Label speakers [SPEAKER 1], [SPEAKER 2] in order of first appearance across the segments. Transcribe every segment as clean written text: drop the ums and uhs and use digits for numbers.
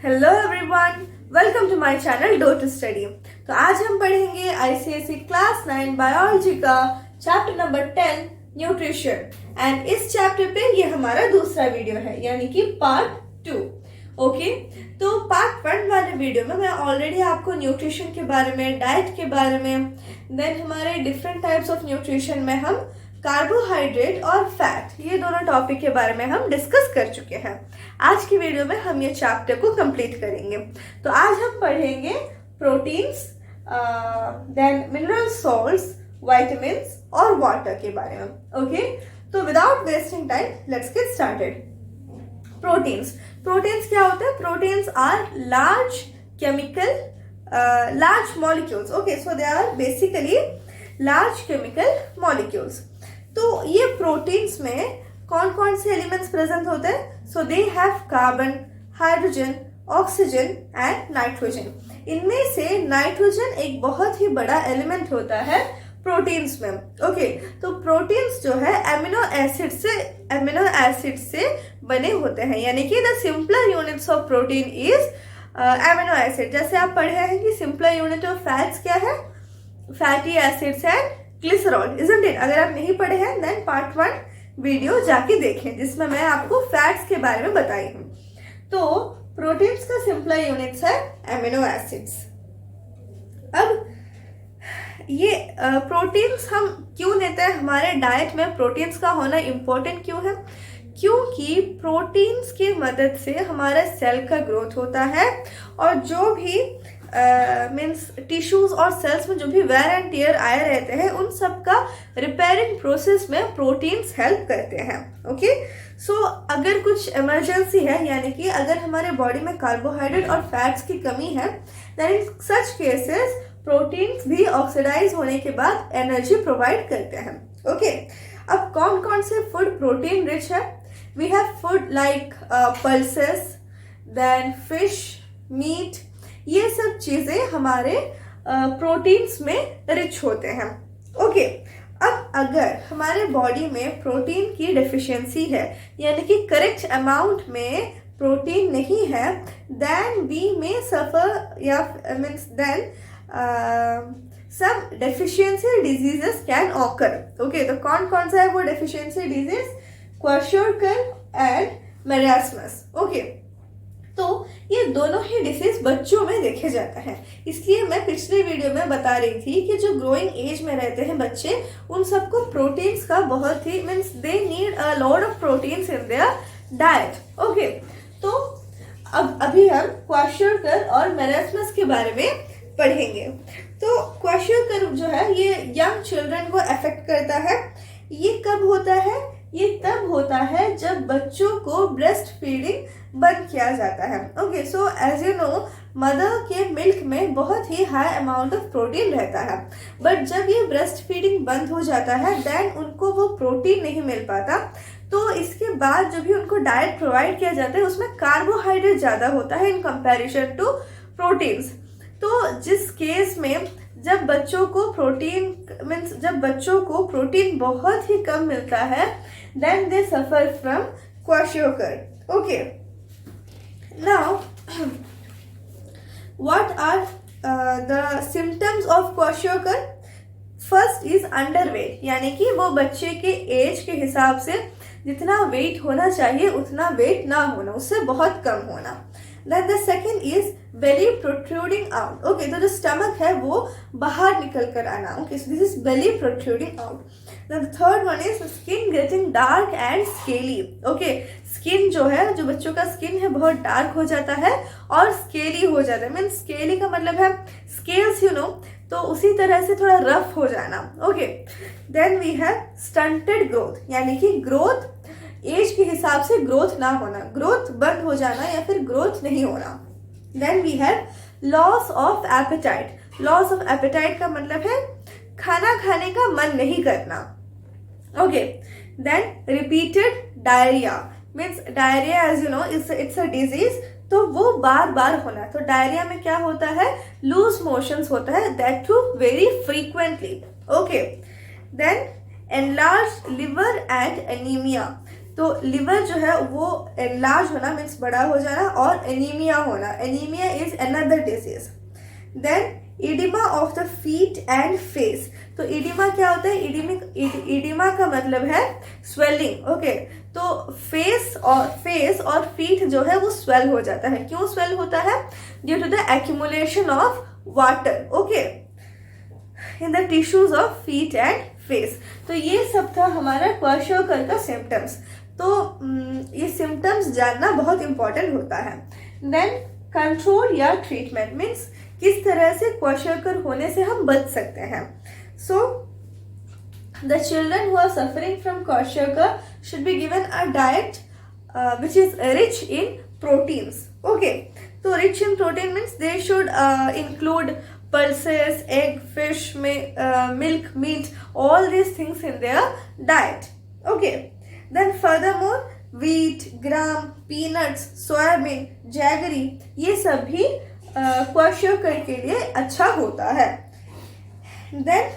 [SPEAKER 1] Hello everyone, welcome to my channel do to study. तो आज हम पढ़ेंगे आईसीएसई क्लास 9 बायोलॉजी का चैप्टर नंबर 10 न्यूट्रिशन। एंड इस चैप्टर पे ये हमारा दूसरा वीडियो है, यानी कि पार्ट 2। ओके, तो पार्ट 1 वाले वीडियो में मैं ऑलरेडी आपको न्यूट्रिशन के बारे में, डाइट के बारे में, देन हमारे डिफरेंट टाइप्स ऑफ न्यूट्रिशन में हम कार्बोहाइड्रेट और फैट, ये दोनों टॉपिक के बारे में हम डिस्कस कर चुके हैं। आज की वीडियो में हम ये चैप्टर को कंप्लीट करेंगे। तो आज हम पढ़ेंगे proteins, then mineral salts, vitamins और वाटर के बारे में। ओके, तो without wasting time let's get started. Proteins क्या होता है? Proteins are large chemical, large molecules. Okay, so they are basically large chemical molecules. तो ये प्रोटीन्स में कौन कौन से एलिमेंट्स प्रेजेंट होते हैं? So they have carbon, hydrogen, oxygen and nitrogen. इनमें से नाइट्रोजन एक बहुत ही बड़ा एलिमेंट होता है प्रोटीन्स में। ओके, तो प्रोटीन्स जो है एमिनो एसिड से बने होते हैं, यानी कि the simpler units of protein is amino acid. जैसे आप पढ़े हैं कि सिंपलर यूनिट ऑफ फैट्स क्या है? Fatty acids and glycerol, isn't it? अगर आप नहीं पढ़े हैं देन पार्ट 1 वीडियो जाके देखें, जिसमें मैं आपको फैट्स के बारे में बताई हूँ। तो प्रोटीन्स का सिंपलर यूनिट्स है एमिनो एसिड्स। अब ये प्रोटीन्स हम क्यों लेते हैं? हमारे डाइट में प्रोटीन्स का होना इम्पोर्टेंट क्यों है? क्योंकि प्रोटीन्स की मदद से हमारे सेल का ग्रोथ होता है, और जो भी मीन्स टिश्यूज और सेल्स में जो भी वेयर एंड टियर आए रहते हैं, उन सब का रिपेयरिंग प्रोसेस में प्रोटीन्स हेल्प करते हैं। ओके, सो अगर कुछ इमरजेंसी है, यानी कि अगर हमारे बॉडी में कार्बोहाइड्रेट और फैट्स की कमी है, then in such cases proteins भी ऑक्सीडाइज होने के बाद एनर्जी प्रोवाइड करते हैं। ओके, अब कौन कौन से फूड प्रोटीन रिच है? We have food like pulses, then fish, meat, ये सब चीजें हमारे प्रोटीन्स में रिच होते हैं। ओके, अब अगर हमारे बॉडी में प्रोटीन की डेफिशिएंसी है, यानी कि करेक्ट अमाउंट में प्रोटीन नहीं है, देन वी मे सफर, या means then some deficiency diseases can occur. Okay, तो कौन कौन सा है वो deficiency disease? Kwashiorkor and marasmus. Okay, तो ये दोनों ही डिसीज बच्चों में देखे जाता है। इसलिए मैं पिछले वीडियो में बता रही थी कि जो ग्रोइंग एज में रहते हैं बच्चे, उन सबको प्रोटीन्स का बहुत ही means they need a lot of proteins in their diet. Okay, तो अब अभी हम क्वाशोर्कर और मेरास्मस के बारे में पढ़ेंगे। तो क्वाशोर्कर जो है ये यंग चिल्ड्रन को अफेक्ट करता है। ये कब होता है? ये तब होता है जब बच्चों को ब्रेस्ट फीडिंग बंद किया जाता है। Okay, so as you know, mother के मिल्क में बहुत ही हाई अमाउंट ऑफ प्रोटीन रहता है, बट जब ये ब्रेस्ट फीडिंग बंद हो जाता है, देन उनको वो प्रोटीन नहीं मिल पाता। तो इसके बाद जो भी उनको डाइट प्रोवाइड किया जाता है, उसमें कार्बोहाइड्रेट ज़्यादा होता है इन कंपेरिजन टू प्रोटीन्स। तो जिस केस में जब बच्चों को प्रोटीन बहुत ही कम मिलता है, then they suffer from kwashiorkor. Okay, now what are the symptoms of kwashiorkor? First is underweight, यानी कि वो बच्चे के एज के हिसाब से जितना वेट होना चाहिए उतना वेट ना होना, उससे बहुत कम होना। Then the second is belly protruding out. Okay, तो जो स्टमक है वो बाहर निकल कर आना। Okay, so this is belly protruding out. Then the third one is skin getting dark and scaly. Okay, skin जो है, जो बच्चों का skin है बहुत dark हो जाता है और scaly हो जाता है। Means scaly का मतलब है scales, you know, तो उसी तरह से थोड़ा रफ हो जाना। Okay, then we have stunted growth, यानी कि ग्रोथ एज के हिसाब से ग्रोथ ना होना, ग्रोथ बंद हो जाना या फिर ग्रोथ नहीं होना। Then we have loss of appetite. Loss of appetite का मतलब है खाना खाने का मन नहीं करना। Okay, then repeated diarrhoea. Means diarrhoea as you know it's a disease, तो वो बार बार होना। तो डायरिया में क्या होता है? लूज मोशंस होता है, that too very frequently. Okay, then enlarge liver and anaemia. तो लिवर जो है वो एनलार्ज होना मीन्स बड़ा हो जाना, और एनीमिया होना, anaemia is another disease. Then oedema of the feet and face. तो इडिमा क्या होता है? इडिमा का मतलब है स्वेलिंग। ओके, तो फेस और फीट जो है वो स्वेल हो जाता है। क्यों स्वेल होता है? Due to the accumulation of water, okay, in the tissues of feet and face. तो ये सब था हमारा क्वाशोकर का सिम्टम्स। तो ये सिम्टम्स जानना बहुत इंपॉर्टेंट होता है। देन कंट्रोल या ट्रीटमेंट मीन्स किस तरह से क्वाशोकर होने से हम बच सकते हैं। So the children who are suffering from kwashiorkor should be given a diet which is rich in proteins. Okay, so rich in protein means they should include pulses, egg, fish, milk, meat, all these things in their diet. Okay, then furthermore wheat, gram, peanuts, soybean, jaggery, ये सब भी क्वाशोकर के लिए अच्छा होता है। Then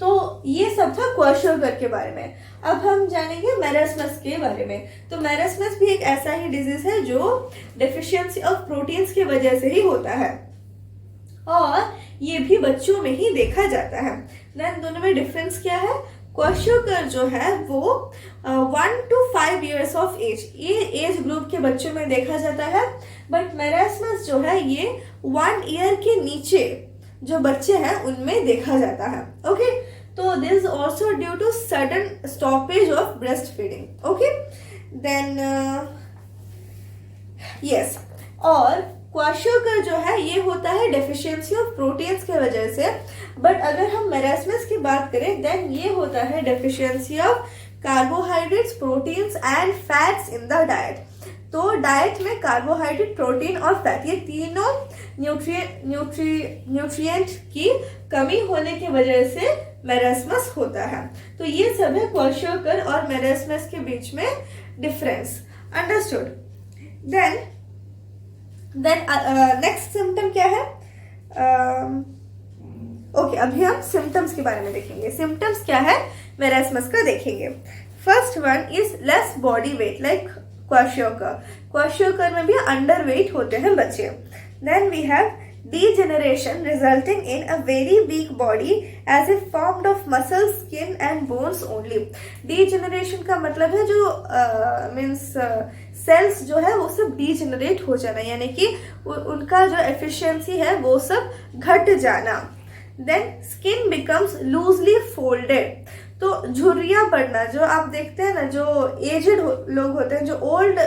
[SPEAKER 1] तो ये सब था क्वाशोकर के बारे में। अब हम जानेंगे मैरास्मस के बारे में। तो मैरास्मस भी एक ऐसा ही डिजीज है जो डेफिशिएंसी ऑफ प्रोटीन्स की वजह से ही होता है, और ये भी बच्चों में ही देखा जाता है। देन दोनों में डिफरेंस क्या है? क्वाशोकर जो है वो 1 to 5 years ऑफ एज, ये एज ग्रुप के बच्चों में देखा जाता है। बट मैरास्मस जो है ये 1 year के नीचे जो बच्चे हैं उनमें देखा जाता है। ओके, तो this is also due to sudden stoppage of breast feeding. Okay, then yes, और क्वाशोकर जो है ये होता है डेफिशिएंसी ऑफ प्रोटीन्स की वजह से। बट अगर हम मैरास्मस की बात करें देन ये होता है deficiency of carbohydrates, proteins and fats in the diet. तो डाइट में कार्बोहाइड्रेट, प्रोटीन और फैट, ये तीनों न्यूट्रिएंट की कमी होने की वजह से मैरास्मस होता है। तो ये सब है क्वाशोकर और मैरास्मस के बीच में difference. Understood? Then next symptom क्या है? ओके, अभी हम सिम्टम्स के बारे में देखेंगे। सिम्टम्स क्या है मैरास्मस का देखेंगे। First one is less body weight like kwashiorkor. Kwashiorkor में भी अंडर वेट होते हैं बच्चे। Then we have degeneration resulting in a very weak body as if formed of muscle, skin and bones only. Degeneration का मतलब है जो means cells जो है वो सब degenerate हो जाना, यानी कि उनका जो efficiency है वो सब घट जाना। Then skin becomes loosely folded. तो झुर्रियां पड़ना, जो आप देखते हैं ना, जो एजेड लोग होते हैं, जो ओल्ड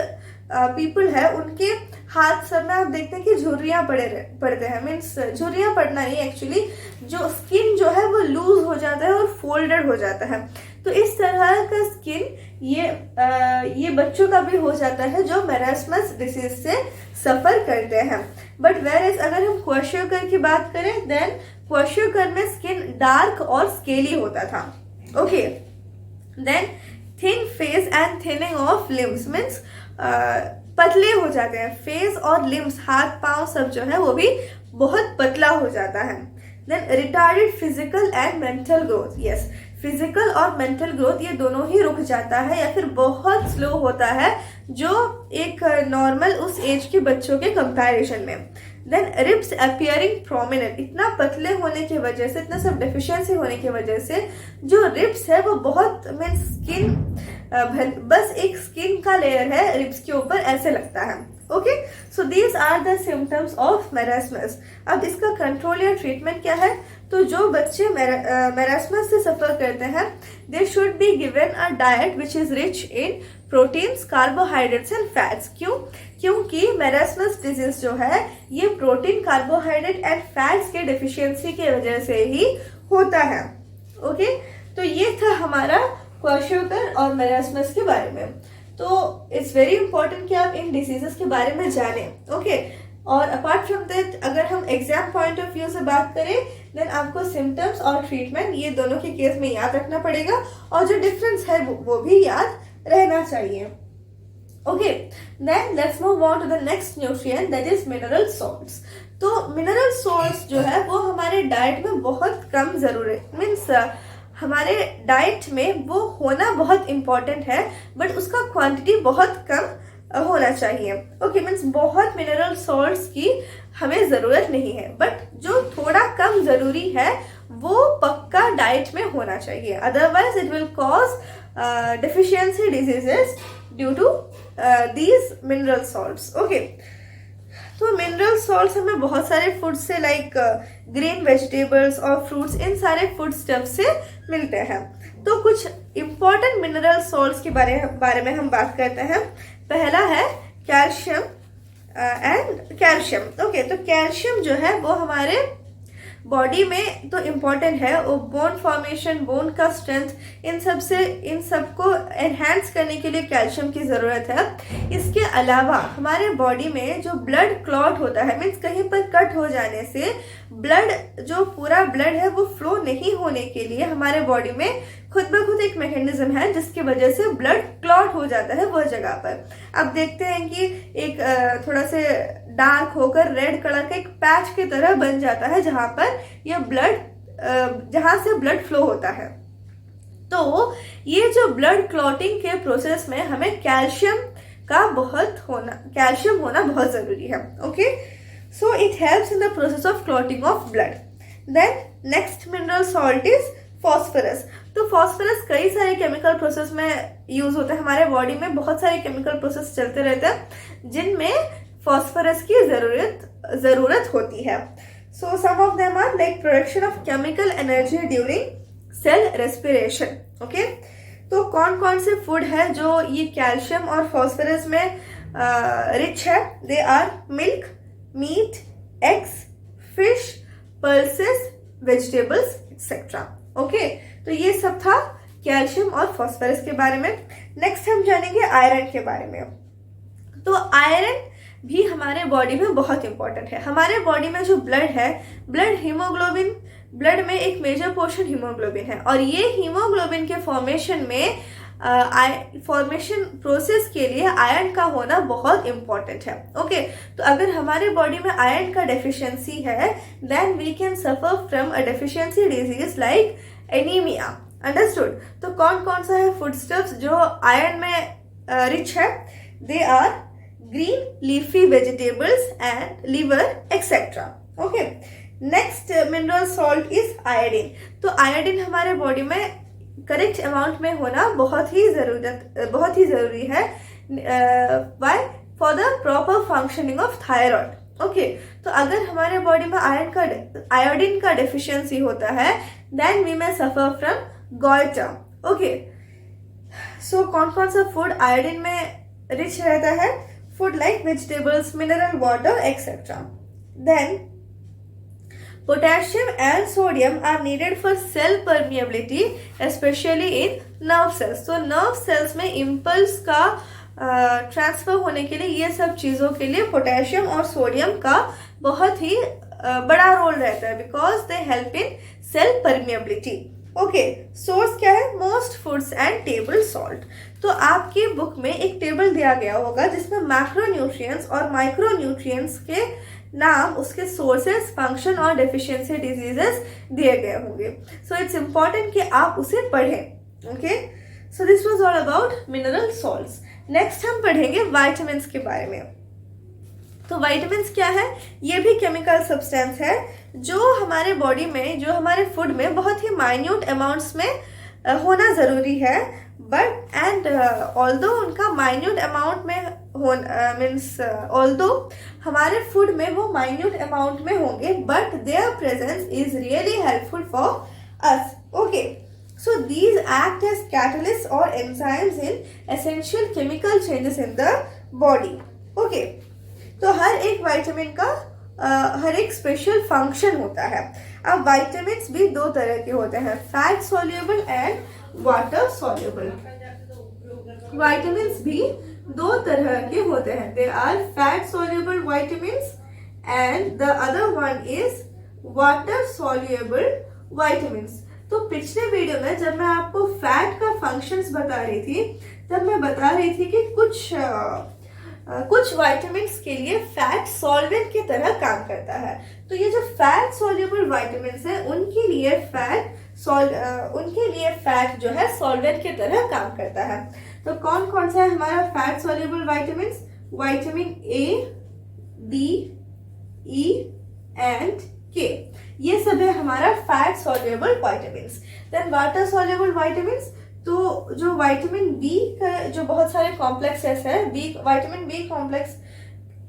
[SPEAKER 1] पीपल है, उनके हाथ सब में आप देखते हैं कि झुर्रियां पड़ते हैं। मीन्स झुर्रियां पड़ना नहीं, एक्चुअली जो स्किन जो है वो लूज हो जाता है और फोल्डेड हो जाता है। तो इस तरह का स्किन ये बच्चों का भी हो जाता है जो मैरास्मस डिसीज से सफर करते हैं। बट वेयर अगर हम क्वाशोकर की बात करें देन क्वाशोकर में स्किन डार्क और स्केली होता था। Okay, then thin face and thinning of limbs means पतले हो जाते हैं। फेस और लिम्स, हाथ पांव सब जो है वो भी बहुत पतला हो जाता है। Then retarded physical and mental growth. Yes, physical और मेंटल ग्रोथ ये दोनों ही रुक जाता है या फिर बहुत स्लो होता है जो एक नॉर्मल उस एज के बच्चों के कंपैरिजन में। देन रिब्स अपियरिंग प्रोमिनेंट, इतना पतले होने की वजह से, इतना सब डेफिशिएंसी होने की वजह से जो रिब्स है वो बहुत मीन्स स्किन, बस एक स्किन का लेयर है रिब्स के ऊपर, ऐसे लगता है। Okay, so these are the symptoms of marasmus. अब इसका कंट्रोल या ट्रीटमेंट क्या है? तो जो बच्चे मैरास्मस से सफर करते हैं they should be given a diet which is rich in proteins, carbohydrates and fats. क्योंकि मैरास्मस डिजीज जो है ये प्रोटीन, कार्बोहाइड्रेट एंड फैट्स के डिफिशियंसी की वजह से ही होता है। ओके, तो ये था हमारा क्वाशोकर और मैरास्मस के बारे में। तो इट्स वेरी इंपॉर्टेंट कि आप इन डिसीजेस के बारे में जानें। ओके, और अपार्ट फ्रॉम दैट अगर हम एग्जाम पॉइंट ऑफ व्यू से बात करें देन आपको सिम्टम्स और ट्रीटमेंट ये दोनों के केस में याद रखना पड़ेगा, और जो डिफरेंस है वो भी याद रहना चाहिए। Okay, then let's move on to the next nutrient that is mineral salts. तो मिनरल सॉल्ट्स जो है वो हमारे डाइट में बहुत कम जरूरत मीन्स हमारे डाइट में वो होना बहुत इम्पोर्टेंट है, बट उसका क्वांटिटी बहुत कम होना चाहिए। ओके, मीन्स बहुत मिनरल सॉल्ट्स की हमें ज़रूरत नहीं है, बट जो थोड़ा कम ज़रूरी है वो पक्का डाइट में होना चाहिए, otherwise it will cause deficiency diseases due to these mineral salts. Okay, तो मिनरल सॉल्ट्स हमें बहुत सारे फूड से लाइक ग्रीन वेजिटेबल्स और फ्रूट्स, इन सारे फूड स्टफ से मिलते हैं। तो कुछ इम्पोर्टेंट मिनरल सॉल्ट्स के बारे में हम बात करते हैं। पहला है कैल्शियम एंड कैल्शियम। ओके, तो कैल्शियम जो है वो हमारे बॉडी में तो इम्पॉर्टेंट है, वो बोन फॉर्मेशन, बोन का स्ट्रेंथ, इन सबको एनहांस करने के लिए कैल्शियम की ज़रूरत है। इसके अलावा हमारे बॉडी में जो ब्लड क्लॉट होता है, मीन्स कहीं पर कट हो जाने से ब्लड, जो पूरा ब्लड है वो फ्लो नहीं होने के लिए हमारे बॉडी में खुद ब खुद एक मैकेनिज्म है जिसकी वजह से ब्लड क्लॉट हो जाता है वह जगह पर। अब देखते हैं कि एक थोड़ा से डार्क होकर रेड कलर का एक पैच की तरह बन जाता है जहां पर यह जहां से ब्लड फ्लो होता है। तो ये जो ब्लड क्लॉटिंग के प्रोसेस में हमें कैल्शियम होना बहुत जरूरी है। Okay, so it helps in the process of clotting of blood. Then next mineral salt is phosphorus. तो फॉस्फोरस कई सारे केमिकल प्रोसेस में यूज होता है। हमारे बॉडी में बहुत सारे केमिकल प्रोसेस चलते रहते हैं जिनमें फॉस्फोरस की जरूरत होती है। So some of them are like production of chemical energy during cell respiration. Okay, तो कौन कौन से फूड है जो ये कैल्शियम और फॉस्फोरस में रिच है? They are milk, meat, eggs, fish, pulses, vegetables etcetera. Okay, तो ये सब था कैल्शियम और फॉस्फोरस के बारे में। नेक्स्ट हम जानेंगे आयरन के बारे में। तो आयरन भी हमारे बॉडी में बहुत इंपॉर्टेंट है। हमारे बॉडी में जो ब्लड है, ब्लड में एक मेजर पोर्शन हीमोग्लोबिन है, और ये हीमोग्लोबिन के फॉर्मेशन प्रोसेस के लिए आयरन का होना बहुत इंपॉर्टेंट है। ओके, तो अगर हमारे बॉडी में आयरन का डेफिशिएंसी है, then we can suffer from a deficiency disease like anaemia. Understood? तो कौन कौन सा है फूड स्टफ्स जो आयरन में रिच है? They are green leafy vegetables and liver etc. Okay, next mineral salt is iodine. तो आयोडीन हमारे बॉडी में करेक्ट अमाउंट में होना बहुत ही जरूरी है। Why? For the proper functioning of thyroid. Okay, तो अगर हमारे बॉडी में आयोडीन का डेफिशिएंसी होता है, then we may suffer from goiter. Okay, so कौन कौन सा फूड आयोडीन में रिच रहता है? Food like vegetables, mineral water, etc. Then potassium and sodium are needed for cell permeability, especially in nerve cells. So nerve cells में impulse का transfer होने के लिए ये सब चीज़ों के लिए पोटेशियम और सोडियम का बहुत ही बड़ा रोल रहता है, because they help in cell permeability. Okay, source क्या है? Most foods and table salt. तो आपकी बुक में एक टेबल दिया गया होगा जिसमें मैक्रोन्यूट्रिएंट्स और माइक्रोन्यूट्रिएंट्स के नाम, उसके सोर्सेस, फंक्शन और डेफिशिएंसी डिजीजेस दिए गए होंगे। सो इट्स इंपॉर्टेंट कि आप उसे पढ़ें। Okay, so this was all about mineral salts. Next हम पढ़ेंगे वाइटामिन्स के बारे में। तो वाइटामिन्स क्या है? ये भी केमिकल सब्सटेंस है जो हमारे बॉडी में, जो हमारे फूड में बहुत ही माइन्यूट अमाउंट्स में होना ज़रूरी है, बट एंड ऑल्दो उनका माइन्यूट अमाउंट में ऑल्दो हमारे फूड में वो माइन्यूट अमाउंट में होंगे, but there presence is really helpful for us. Okay, so these act as catalysts or enzymes in essential chemical changes in the body. Okay, तो हर एक vitamin का हर एक स्पेशल फंक्शन होता है। अब विटामिन्स भी दो तरह के होते हैं, fat soluble and water soluble. Vitamins भी दो तरह के होते हैं, they are fat soluble vitamins and the other one is water soluble vitamins. तो पिछले वीडियो में जब मैं आपको फैट का फंक्शंस बता रही थी, तब मैं बता रही थी कि कुछ विटामिन्स के लिए फैट सॉल्वेंट की तरह काम करता है। तो ये जो फैट सॉल्युबल विटामिन्स है, उनके लिए फैट उनके लिए फैट जो है सॉल्वेंट की तरह काम करता है। तो कौन कौन सा है हमारा fat soluble vitamin? Vitamin A, D, E and K, ये सब है हमारा fat soluble vitamin. Then water soluble vitamin, तो जो विटामिन बी का जो बहुत सारे कॉम्प्लेक्सेस है, विटामिन बी कॉम्प्लेक्स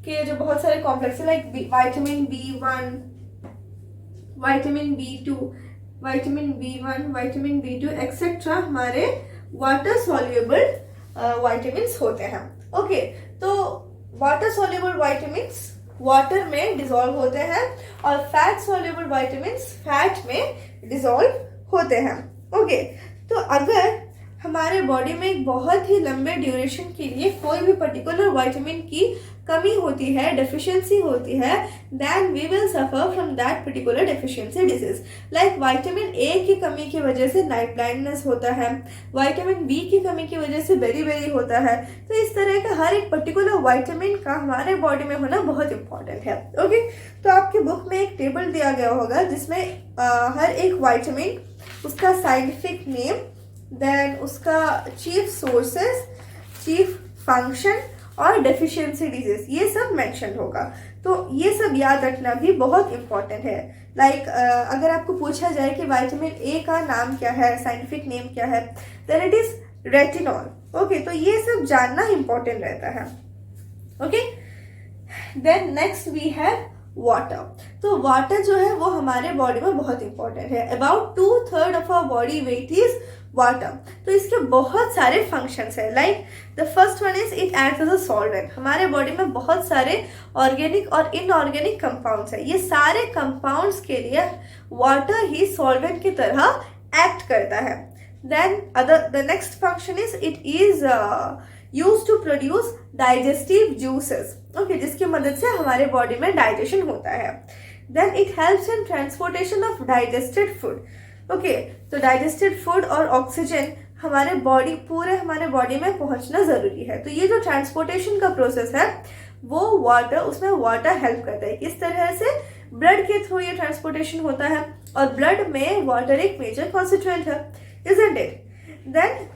[SPEAKER 1] के जो बहुत सारे कॉम्प्लेक्स है, like vitamin B1, vitamin B2, vitamin B1, vitamin B2 etcetera हमारे वाटर सोल्यूबल वाइटामिन होते हैं। ओके, तो वाटर सोल्यूबल वाइटामिन वाटर में डिसॉल्व होते हैं और फैट सोल्यूबल वाइटामिन फैट में डिसॉल्व होते हैं। ओके, तो अगर हमारे बॉडी में एक बहुत ही लंबे ड्यूरेशन के लिए कोई भी पर्टिकुलर विटामिन की कमी होती है, डेफिशिएंसी होती है, then we will suffer from that particular deficiency disease. Like vitamin A की कमी की वजह से नाइट ब्लाइंडनेस होता है, विटामिन बी की कमी की वजह से बेरी होता है। तो इस तरह का हर एक पर्टिकुलर विटामिन का हमारे बॉडी में होना बहुत इंपॉर्टेंट है। ओके, तो आपके बुक में एक टेबल दिया गया होगा जिसमें हर एक विटामिन, उसका साइंटिफिक नेम, देन उसका चीफ सोर्सेस, चीफ फंक्शन और डेफिशिएंसी डिजीज, ये सब मेंशन होगा। तो ये सब याद रखना भी बहुत इंपॉर्टेंट है। लाइक अगर आपको पूछा जाए कि विटामिन ए का नाम क्या है, साइंटिफिक नेम क्या है, then it is retinol. Okay, तो ये सब जानना इंपॉर्टेंट रहता है। Okay, then next we have water. तो वाटर जो है वो हमारे बॉडी में बहुत इंपॉर्टेंट है। About 2/3 of our body weight is water. तो इसके बहुत सारे फंक्शंस है। Like the first one is it acts as a solvent. हमारे बॉडी में बहुत सारे ऑर्गेनिक और इनऑर्गेनिक कंपाउंड्स है, ये सारे कंपाउंड्स के लिए वाटर ही सॉल्वेंट की तरह एक्ट करता है। Then the next function is it is use to produce digestive juices. Okay, जिसकी मदद से हमारे बॉडी में डाइजेशन होता है। Then it helps in transportation of digested food. Okay, तो डाइजेस्टेड फूड और ऑक्सीजन हमारे बॉडी में पहुंचना जरूरी है। तो ये जो ट्रांसपोर्टेशन का प्रोसेस है वो उसमें वाटर हेल्प करता है। किस तरह से? ब्लड के थ्रू ये ट्रांसपोर्टेशन होता है और ब्लड में वाटर एक मेजर कॉन्स्टिट्यूएंट है, isn't it? Then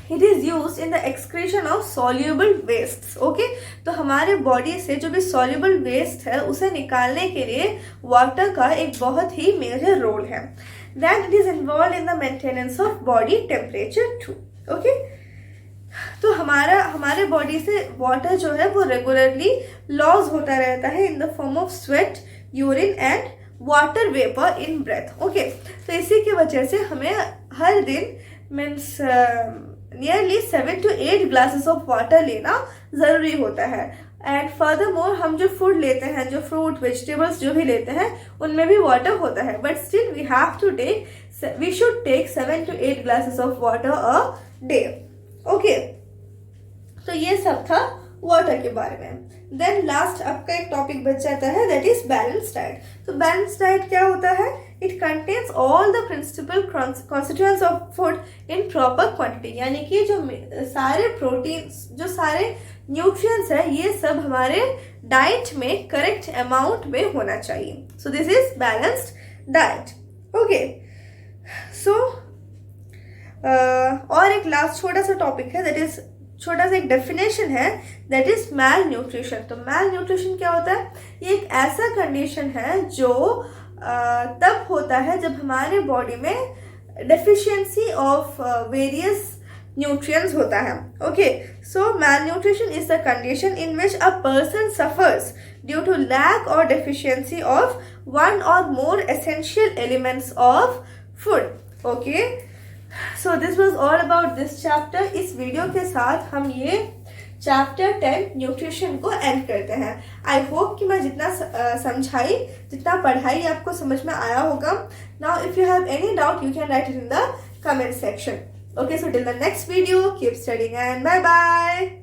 [SPEAKER 1] it is use in the excretion of soluble waste. Okay, तो हमारे बॉडी से जो भी सॉल्यूबल वेस्ट है उसे निकालने के लिए वाटर का एक बहुत ही मेजर रोल है। Then it is involve in the maintenance of body temperature too. Okay, तो हमारे बॉडी से वाटर जो है वो रेगुलरली लॉस होता रहता है in the form of sweat, urine and water vapour in breath. Okay, तो इसी की वजह से हमें हर दिन means nearly 7 to 8 glasses of water लेना जरूरी होता है। एंड फर्दरमोर हम जो फूड लेते हैं, जो फ्रूट वेजिटेबल्स जो भी लेते हैं, उनमें भी वाटर होता है, but still we should take 7 to 8 glasses of water a day. Okay, तो ये सब था वाटर के बारे में। देन लास्ट आपका एक टॉपिक बच जाता है, दैट इज बैलेंस डाइट। तो बैलेंस डाइट क्या होता है? It contains all the principal constituents of food in proper quantity, यानी कि जो सारे प्रोटीन्स, जो सारे न्यूट्रिएंट्स है, ये सब हमारे डाइट में करेक्ट अमाउंट में होना चाहिए। So this is balanced diet. Okay, so और एक लास्ट छोटा सा टॉपिक है, दैट इज छोटा सा एक डेफिनेशन है, दैट इज मैल न्यूट्रिशन। तो मैल न्यूट्रिशन क्या होता है? ये एक ऐसा कंडीशन है जो तब होता है जब हमारे बॉडी में डेफिशिएंसी ऑफ वेरियस न्यूट्रिएंट्स होता है। Okay, so malnutrition is the condition in which a person suffers due to lack or deficiency of one or more essential elements of food. Okay, so this was all about this chapter. इस video के साथ हम ये chapter 10 nutrition को and करते हैं। I hope कि मैं जितना समझाई, जितना पढ़ाई आपको समझ में आया होगा। Now if you have any doubt you can write it in the comment section. Okay, so till the next video, keep studying and bye bye.